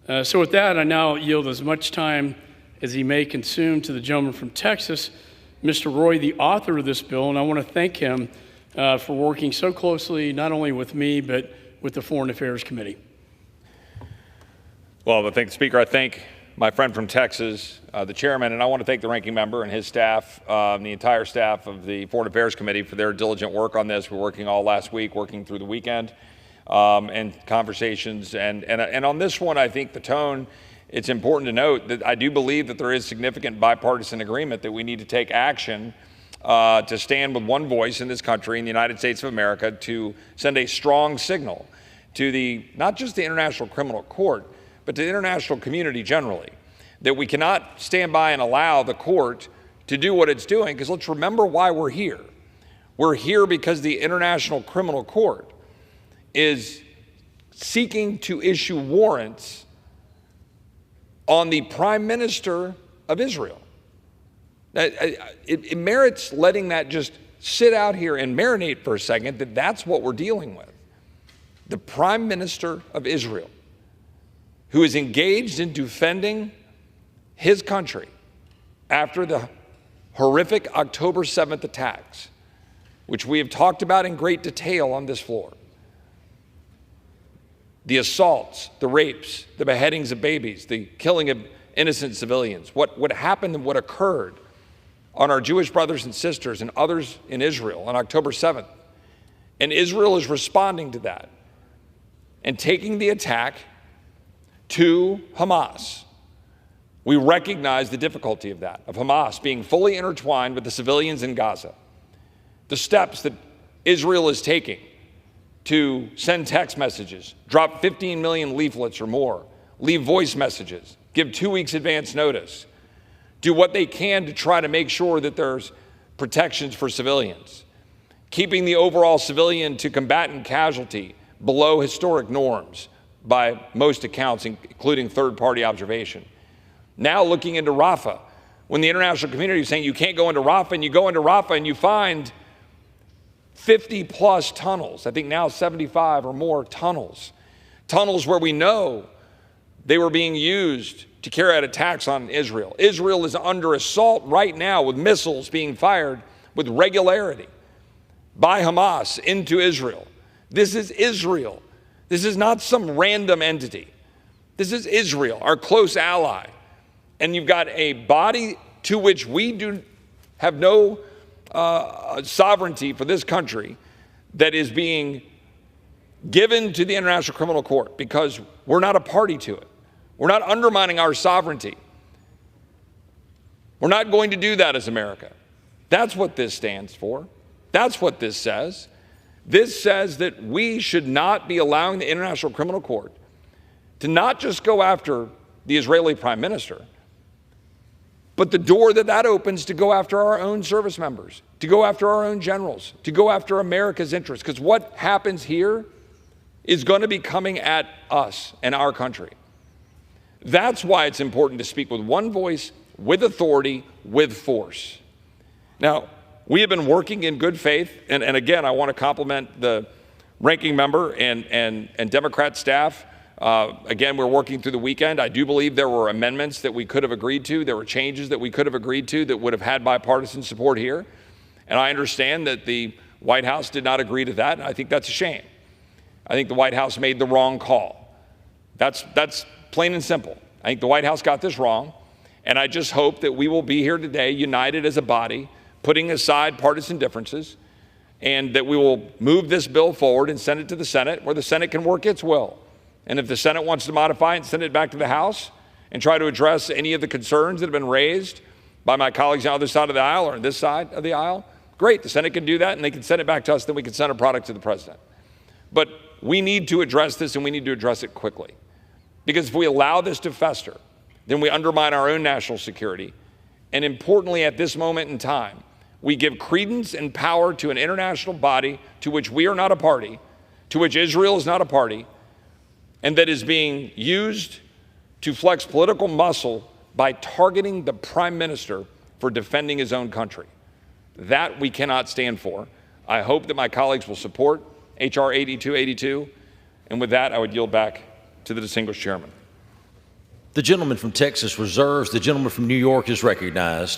So with that, I now yield as much time as he may consume to the gentleman from Texas, Mr. Roy, the author of this bill, and I want to thank him for working so closely, not only with me, but with the Foreign Affairs Committee. Well, I thank the Speaker. I thank my friend from Texas, the chairman, and I want to thank the ranking member and his staff, the entire staff of the Foreign Affairs Committee for their diligent work on this. We're working all last week, working through the weekend, and conversations. And on this one, I think the tone, it's important to note that I do believe that there is significant bipartisan agreement that we need to take action to stand with one voice in this country, in the United States of America, to send a strong signal to not just the International Criminal Court, but to the international community generally, that we cannot stand by and allow the court to do what it's doing, because let's remember why we're here. We're here because the International Criminal Court is seeking to issue warrants on the Prime Minister of Israel. It merits letting that just sit out here and marinate for a second, that that's what we're dealing with. The Prime Minister of Israel, who is engaged in defending his country after the horrific October 7th attacks, which we have talked about in great detail on this floor. The assaults, the rapes, the beheadings of babies, the killing of innocent civilians, what happened and what occurred on our Jewish brothers and sisters and others in Israel on October 7th. And Israel is responding to that and taking the attack to Hamas. We recognize the difficulty of that, of Hamas being fully intertwined with the civilians in Gaza. The steps that Israel is taking to send text messages, drop 15 million leaflets or more, leave voice messages, give 2 weeks advance notice, do what they can to try to make sure that there's protections for civilians, keeping the overall civilian to combatant casualty below historic norms by most accounts, including third-party observation. Now looking into Rafah, when the international community is saying you can't go into Rafah, and you go into Rafah and you find 50-plus tunnels, I think now 75 or more tunnels where we know they were being used to carry out attacks on Israel. Israel is under assault right now with missiles being fired with regularity by Hamas into Israel. This is Israel. This is not some random entity. This is Israel, our close ally. And you've got a body to which we do have no sovereignty for this country that is being given to the International Criminal Court because we're not a party to it. We're not undermining our sovereignty. We're not going to do that as America. That's what this stands for. That's what this says. This says that we should not be allowing the International Criminal Court to not just go after the Israeli Prime Minister, but the door that opens to go after our own service members, to go after our own generals, to go after America's interests. Because what happens here is going to be coming at us and our country. That's why it's important to speak with one voice, with authority, with force. Now, we have been working in good faith, and again, I want to compliment the ranking member and Democrat staff. Again, we're working through the weekend. I do believe there were amendments that we could have agreed to. There were changes that we could have agreed to that would have had bipartisan support here. And I understand that the White House did not agree to that, and I think that's a shame. I think the White House made the wrong call. That's plain and simple. I think the White House got this wrong, and I just hope that we will be here today united as a body, putting aside partisan differences, and that we will move this bill forward and send it to the Senate, where the Senate can work its will. And if the Senate wants to modify it and send it back to the House and try to address any of the concerns that have been raised by my colleagues on the other side of the aisle or on this side of the aisle, great, the Senate can do that and they can send it back to us, then we can send a product to the president. But we need to address this, and we need to address it quickly. Because if we allow this to fester, then we undermine our own national security. And importantly, at this moment in time, we give credence and power to an international body to which we are not a party, to which Israel is not a party, and that is being used to flex political muscle by targeting the prime minister for defending his own country. That we cannot stand for. I hope that my colleagues will support H.R. 8282. And with that, I would yield back to the distinguished chairman. The gentleman from Texas reserves. The gentleman from New York is recognized.